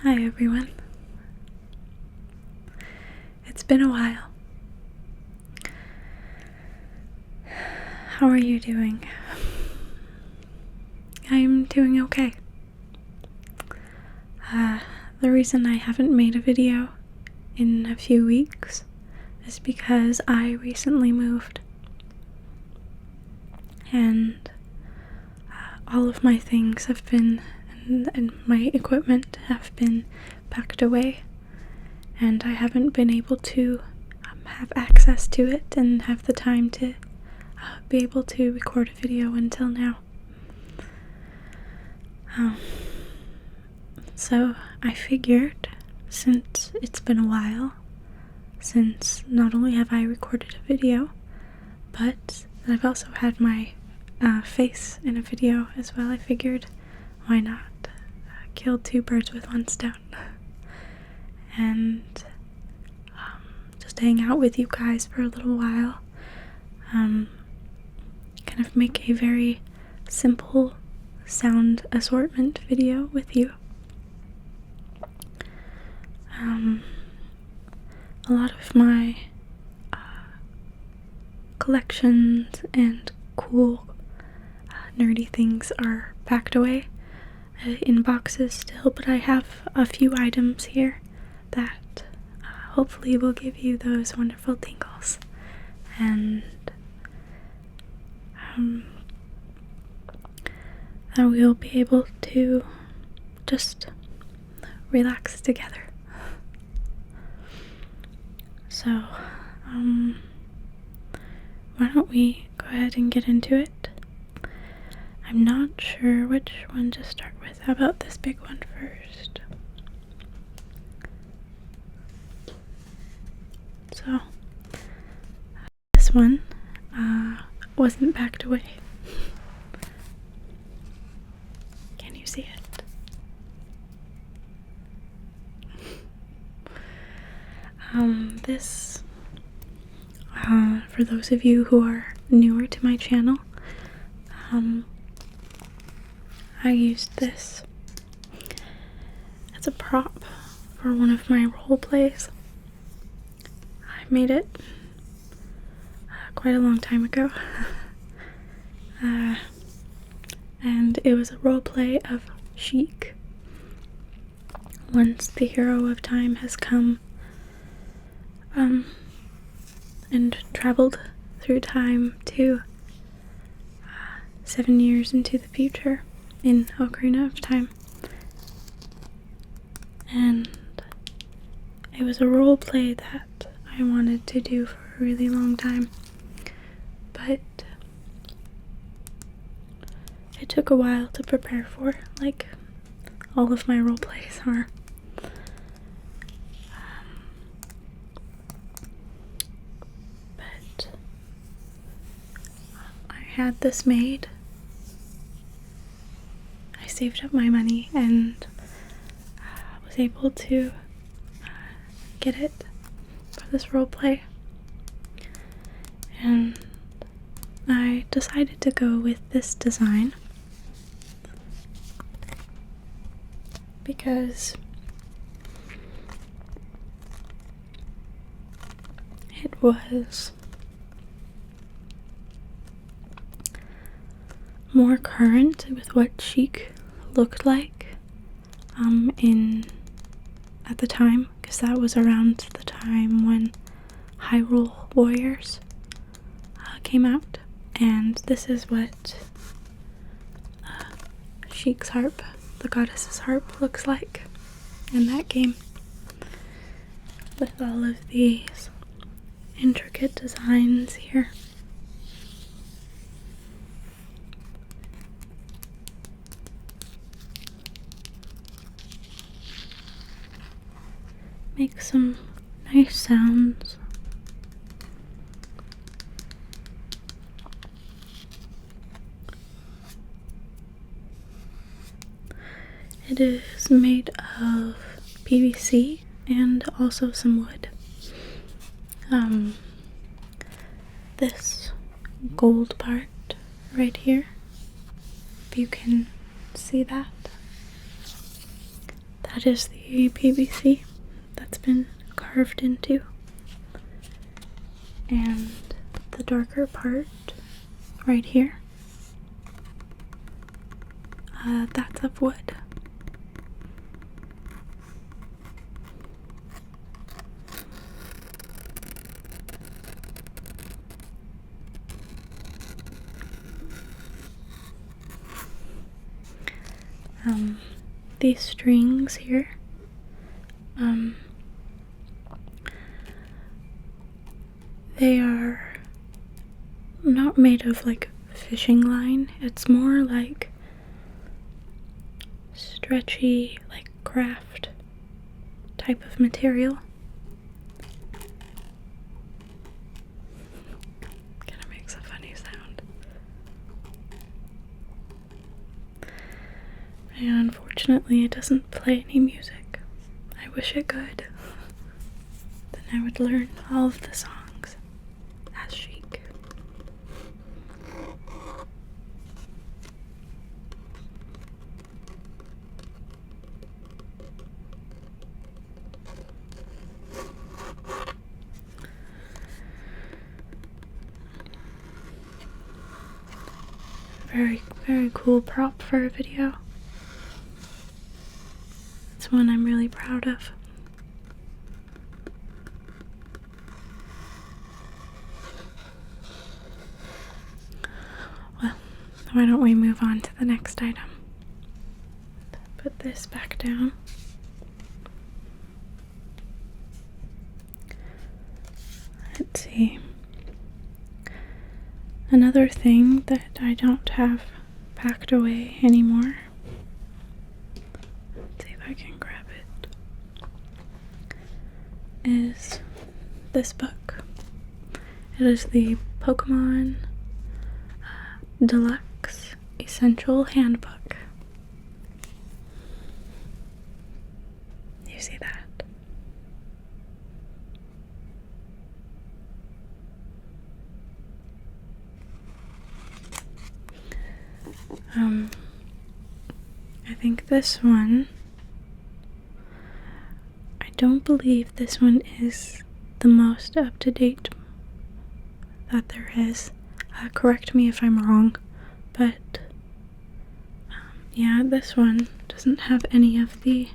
Hi everyone. It's been a while. How are you doing? I'm doing okay. The reason I haven't made a video in a few weeks is because I recently moved. And all of my things have been, and my equipment have been packed away, and I haven't been able to have access to it and have the time to be able to record a video until now. So I figured, since it's been a while, since not only have I recorded a video, but I've also had my face in a video as well, I figured, why not kill two birds with one stone and just hang out with you guys for a little while, kind of make a very simple sound assortment video with you. A lot of my collections and cool nerdy things are packed away in boxes still, but I have a few items here that hopefully will give you those wonderful tingles, and that we'll be able to just relax together. So, why don't we go ahead and get into it? I'm not sure which one to start with. How about this big one first? So, this one wasn't packed away. Can you see it? This, for those of you who are newer to my channel, I used this as a prop for one of my role plays. I made it quite a long time ago, and it was a role play of Sheik. Once the hero of time has come and traveled through time to 7 years into the future in Ocarina of Time. And it was a role play that I wanted to do for a really long time, but it took a while to prepare for, like all of my role plays are. But I had this made. I saved up my money and was able to get it for this role play, and I decided to go with this design because it was more current with what Sheik looked like at the time, because that was around the time when Hyrule Warriors came out, and this is what Sheik's harp, the goddess's harp, looks like in that game, with all of these intricate designs here. Make some nice sounds. It is made of PVC and also some wood. This gold part right here, if you can see that, that is the PVC that's been carved into. And the darker part right here, that's of wood. These strings here, they are not made of like fishing line. It's more like stretchy, like craft type of material. Kinda makes a funny sound. And unfortunately it doesn't play any music. I wish it could. Then I would learn all of the songs as Chic. Very, very cool prop for a video. It's one I'm really proud of. Well, why don't we move on to the next item? Put this back down. Let's see. Another thing that I don't have packed away anymore. Let's see if I can grab it. Is this book. It is the Pokemon Deluxe Essential Handbook. You see that? I think this one, I don't believe this one is the most up-to-date that there is. Correct me if I'm wrong, but yeah, this one doesn't have any of the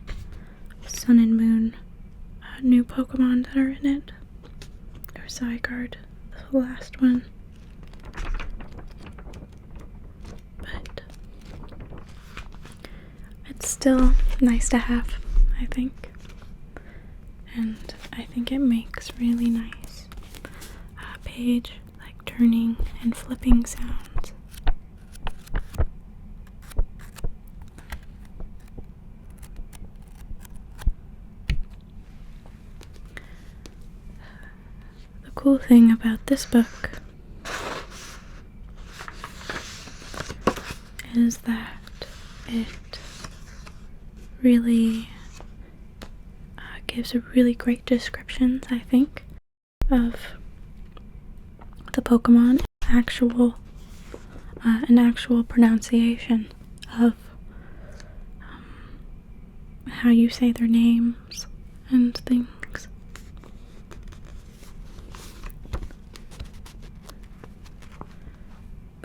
Sun and Moon new Pokemon that are in it. Or Zygarde, the last one. But it's still nice to have, I think. And I think it makes really nice page like turning and flipping sounds. The cool thing about this book is that it really gives a really great descriptions, I think, of the Pokemon, an actual pronunciation of how you say their names and things.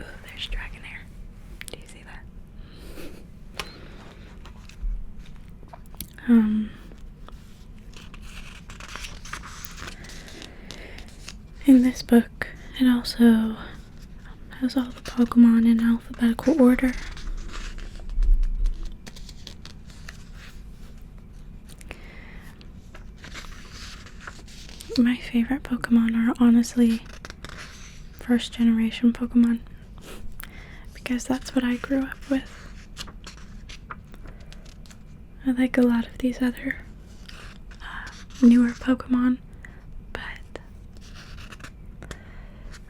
Ooh, there's Dragonair. Do you see that? In this book, it also has all the Pokemon in alphabetical order. My favorite Pokemon are honestly first generation Pokemon, because that's what I grew up with. I like a lot of these other newer Pokemon, but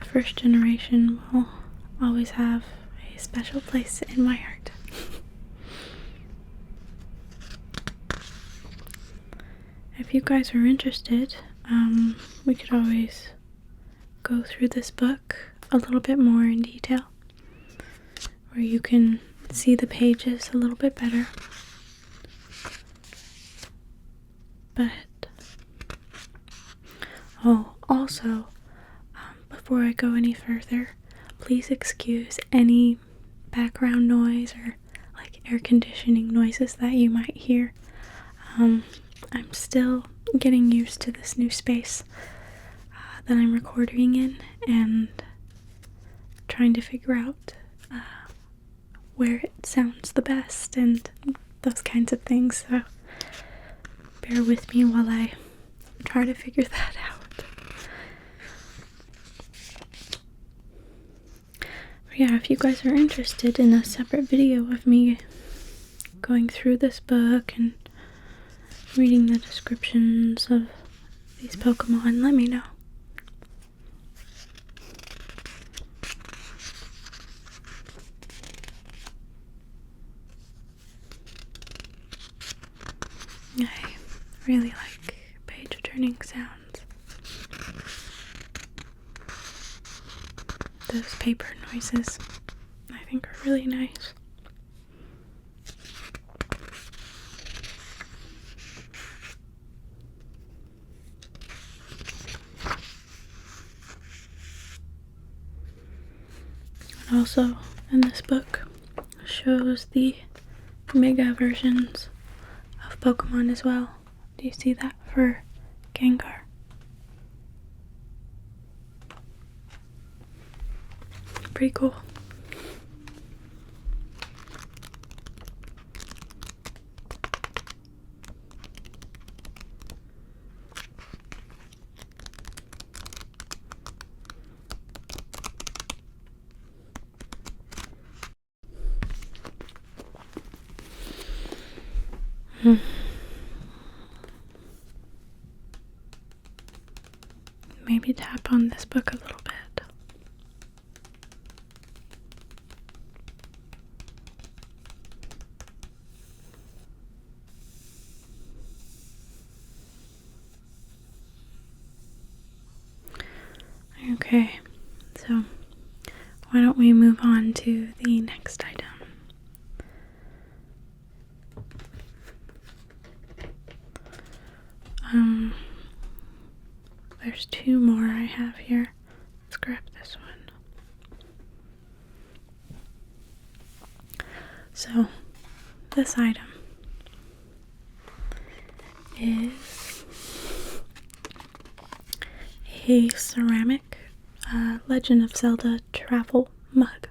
first generation will always have a special place in my heart. If you guys are interested, we could always go through this book a little bit more in detail, where you can see the pages a little bit better. But, oh, also, before I go any further, please excuse any background noise or like air conditioning noises that you might hear. I'm still getting used to this new space that I'm recording in and trying to figure out where it sounds the best and those kinds of things, so bear with me while I try to figure that out. But yeah, if you guys are interested in a separate video of me going through this book and reading the descriptions of these Pokemon, let me know. I really like page turning sounds. Those paper noises, I think, are really nice. And also, in this book, shows the mega versions of Pokemon as well. Do you see that for Gengar? Pretty cool. Maybe tap on this book a little bit. Okay, so why don't we move on to the next item? There's two more I have here. Let's grab this one. So, this item is a ceramic Legend of Zelda travel mug.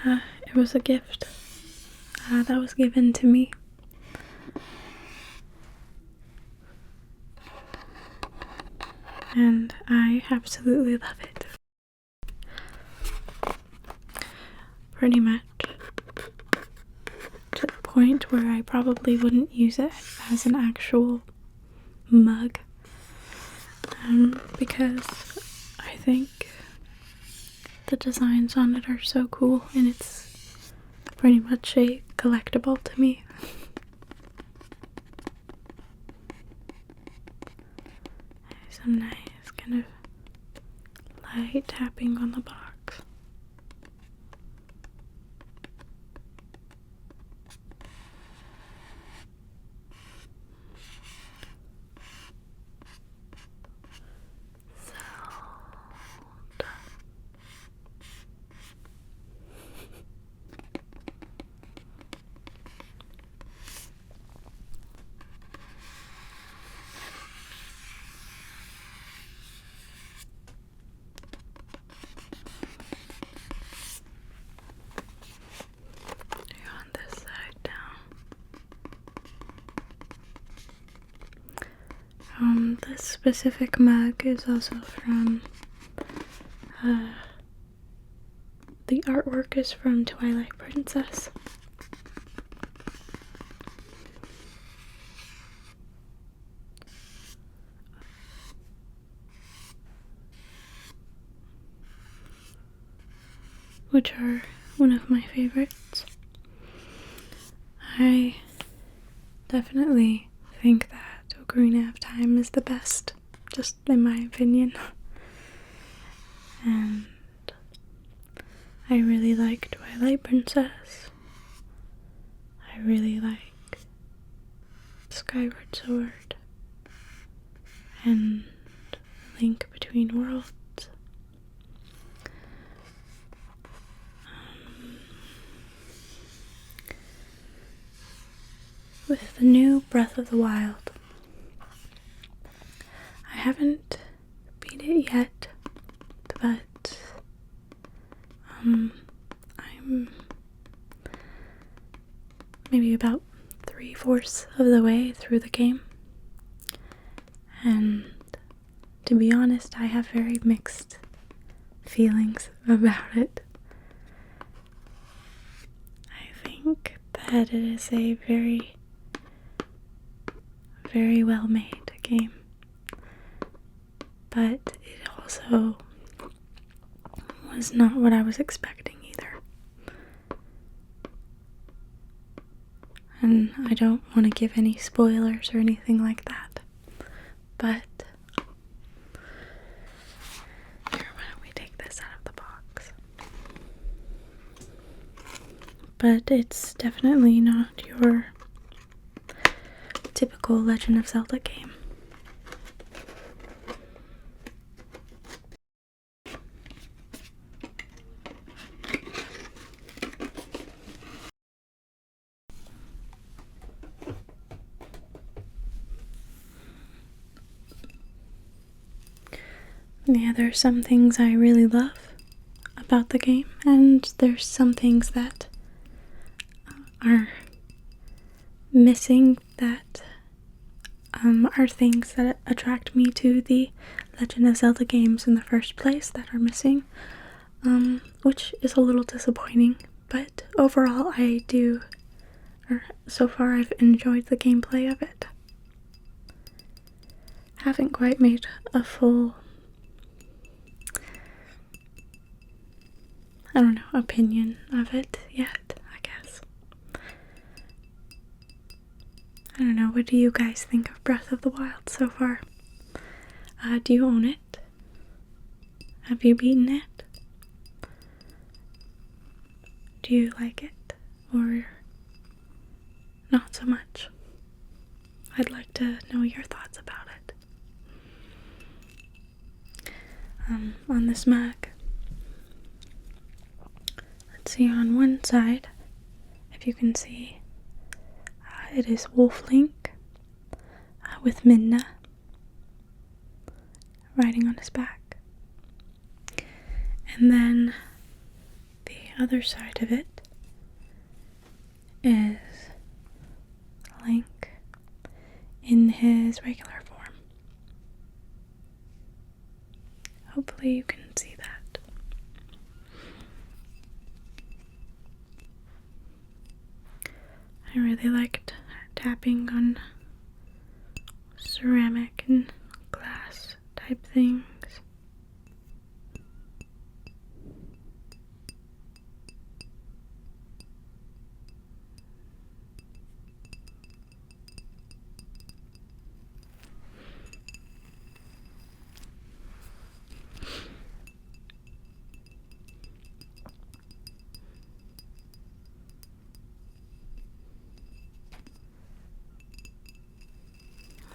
It was a gift that was given to me. And I absolutely love it. Pretty much to the point where I probably wouldn't use it as an actual mug. Because I think the designs on it are so cool, and it's pretty much a collectible to me. Some nice kind of light tapping on the box. This specific mug is also from, the artwork is from Twilight Princess. Which are one of my favorites. I definitely think that Ocarina of Time is the best, just in my opinion. And I really like Twilight Princess, I really like Skyward Sword and Link Between Worlds. With the new Breath of the Wild, I haven't beat it yet, but I'm maybe about 3/4 of the way through the game, and to be honest, I have very mixed feelings about it. I think that it is a very well made game, but it also was not what I was expecting either. And I don't want to give any spoilers or anything like that, but here, why don't we take this out of the box? But it's definitely not your typical Legend of Zelda game. Yeah, there's some things I really love about the game, and there's some things that are missing that are things that attract me to the Legend of Zelda games in the first place that are missing, which is a little disappointing, but overall so far I've enjoyed the gameplay of it. Haven't quite made a full, opinion of it yet, I guess. I don't know, what do you guys think of Breath of the Wild so far? Do you own it? Have you beaten it? Do you like it? Or not so much? I'd like to know your thoughts about it. On this mug, let's see, on one side, if you can see, it is Wolf Link with Midna riding on his back. And then the other side of it is Link in his regular form. Hopefully you can see that. I really liked tapping on ceramic and glass type things.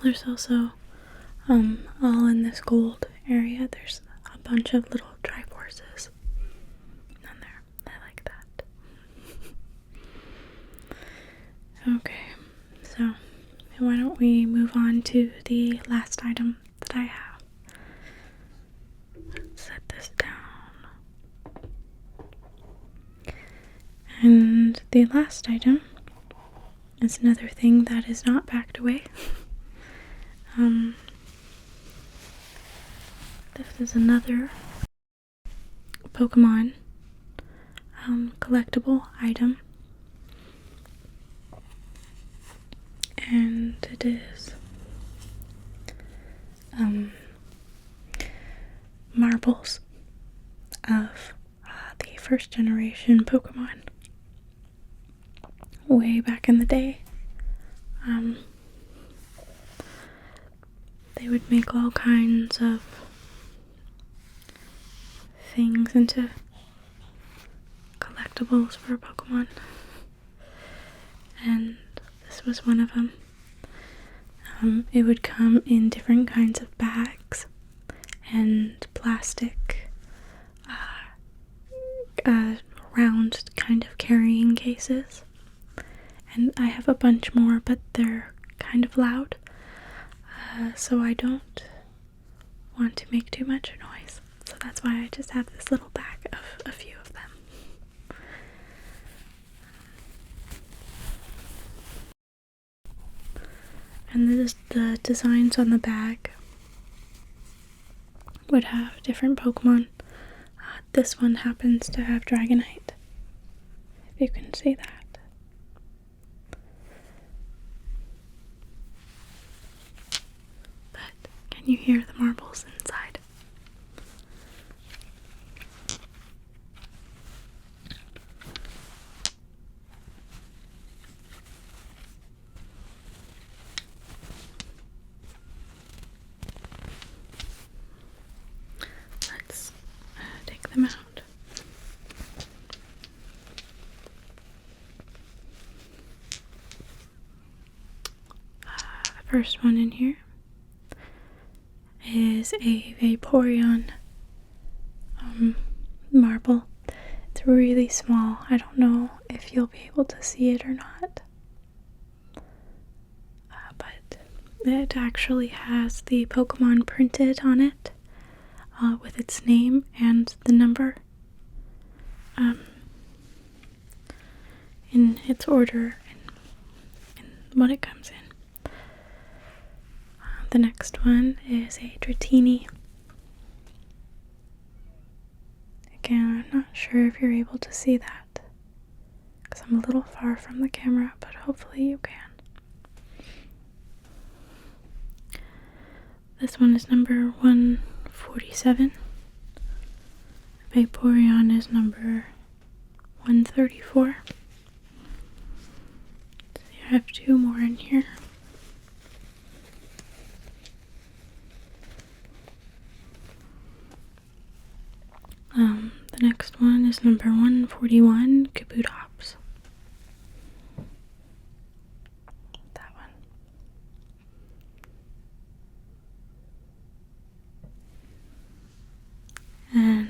There's also, all in this gold area, there's a bunch of little Triforces on there. I like that. Okay, so why don't we move on to the last item that I have. Let's set this down. And the last item is another thing that is not packed away. This is another Pokemon collectible item, and it is marbles of the first generation Pokemon way back in the day. They would make all kinds of things into collectibles for Pokemon. and this was one of them. It would come in different kinds of bags and plastic, round kind of carrying cases. And I have a bunch more, but they're kind of loud, so I don't want to make too much noise. So that's why I just have this little bag of a few of them. And the designs on the bag would have different Pokemon. This one happens to have Dragonite, if you can see that. But can you hear the marbles inside? Let's take them out. The first one in here is a Vaporeon Marble. It's really small. I don't know if you'll be able to see it or not. But it actually has the Pokemon printed on it, with its name and the number, in its order and what it comes in. The next one is a Dratini. Again, I'm not sure if you're able to see that, because I'm a little far from the camera, but hopefully you can. This one is number 147. Vaporeon is number 134. So I have two more in here. The next one is number 141, Kabutops. That one. And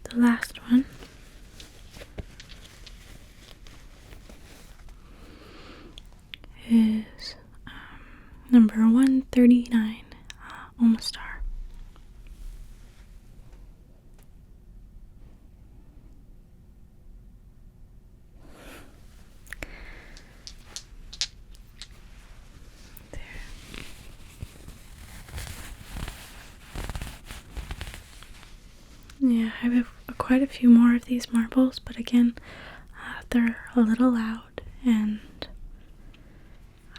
the last one is number 139, Omastar. Yeah, I have quite a few more of these marbles, but again, they're a little loud, and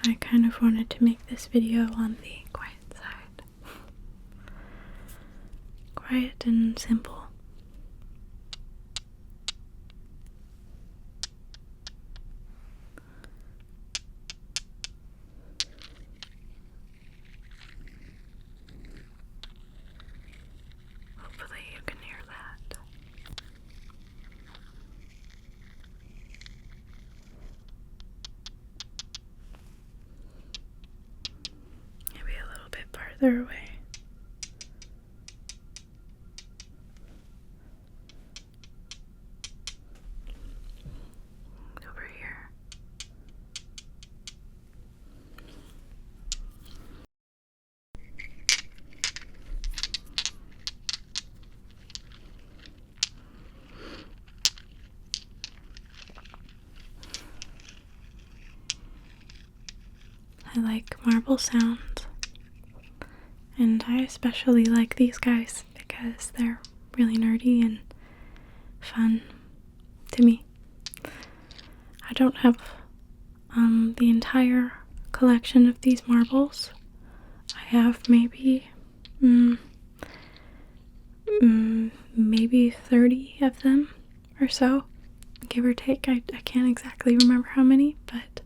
I kind of wanted to make this video on the quiet side. Quiet and simple. Hopefully you can hear that. Maybe a little bit farther away. Over here. I like marble sounds, and I especially like these guys because they're really nerdy and fun to me. I don't have the entire collection of these marbles. I have maybe maybe 30 of them or so, give or take. I can't exactly remember how many, but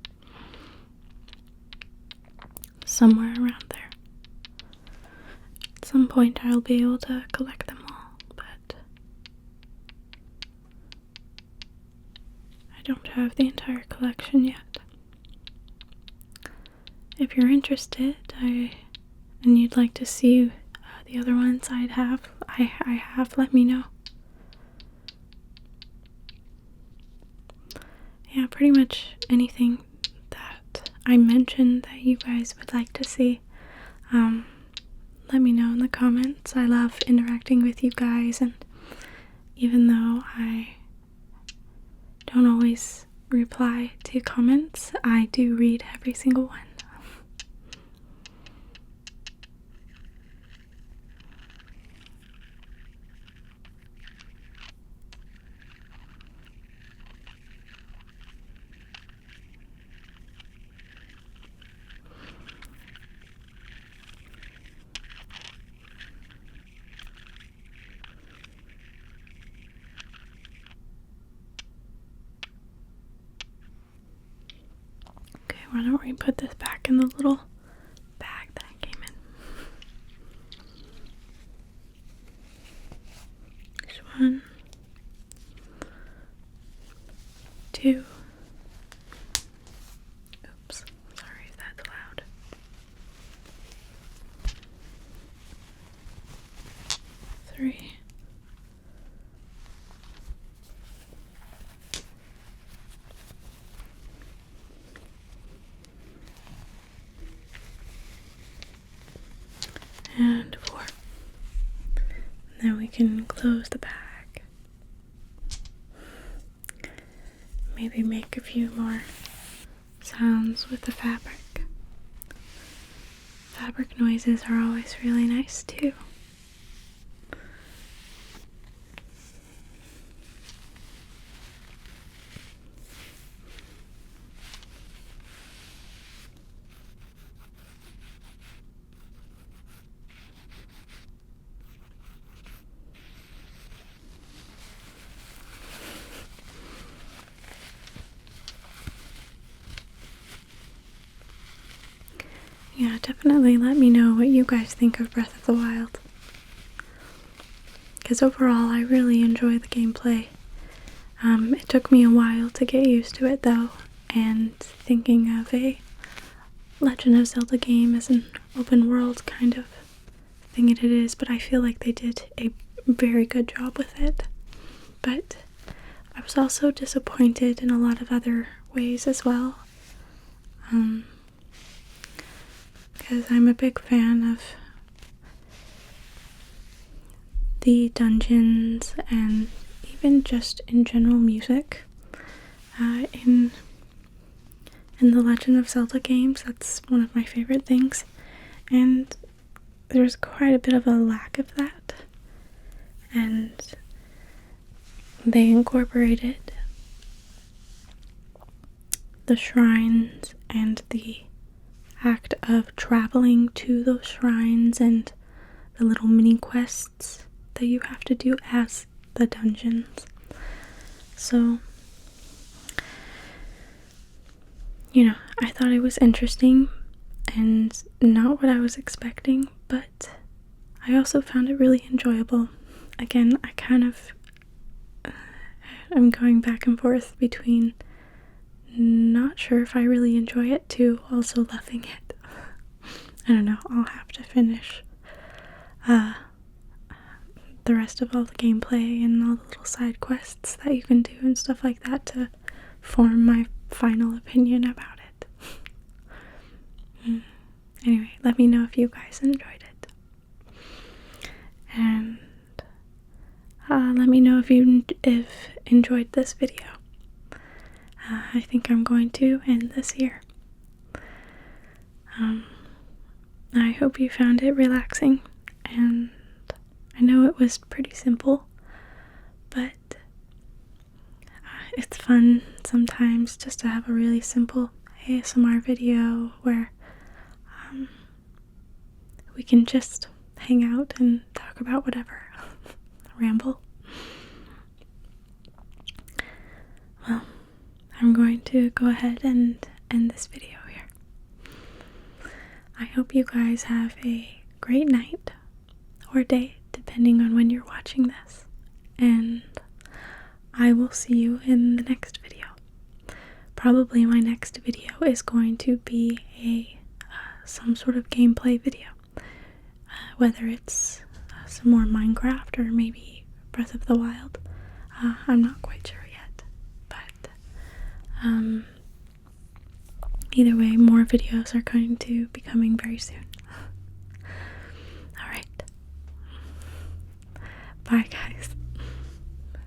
somewhere around there. At some point I'll be able to collect them all, but I don't have the entire collection yet. If you're interested, and you'd like to see the other ones I have, let me know. Yeah, pretty much anything that I mentioned that you guys would like to see, let me know in the comments. I love interacting with you guys, and even though I don't always reply to comments, I do read every single one. Why don't we put this back in the little bag that it came in? There's 1, 2. Oops, sorry if that's loud. 3. And 4. Now we can close the bag. Maybe make a few more sounds with the fabric. Fabric noises are always really nice too. Yeah, definitely let me know what you guys think of Breath of the Wild. Because overall, I really enjoy the gameplay. It took me a while to get used to it though, and thinking of a Legend of Zelda game as an open world kind of thing it is, but I feel like they did a very good job with it. But I was also disappointed in a lot of other ways as well. Because I'm a big fan of the dungeons and even just in general music in the Legend of Zelda games. That's one of my favorite things, and there's quite a bit of a lack of that, and they incorporated the shrines and the act of traveling to those shrines and the little mini quests that you have to do as the dungeons. So, I thought it was interesting and not what I was expecting, but I also found it really enjoyable. Again, I'm going back and forth between not sure if I really enjoy it to also loving it. I don't know, I'll have to finish the rest of all the gameplay and all the little side quests that you can do and stuff like that to form my final opinion about it. Anyway, let me know if you guys enjoyed it. And let me know if you enjoyed this video. I think I'm going to end this here. I hope you found it relaxing, and I know it was pretty simple, but it's fun sometimes just to have a really simple ASMR video where we can just hang out and talk about whatever. Ramble. Well, I'm going to go ahead and end this video here. I hope you guys have a great night or day, depending on when you're watching this, and I will see you in the next video. probably my next video is going to be some sort of gameplay video. Whether it's some more Minecraft or maybe Breath of the Wild. I'm not quite sure yet, but either way, more videos are going to be coming very soon. Alright. Bye, guys.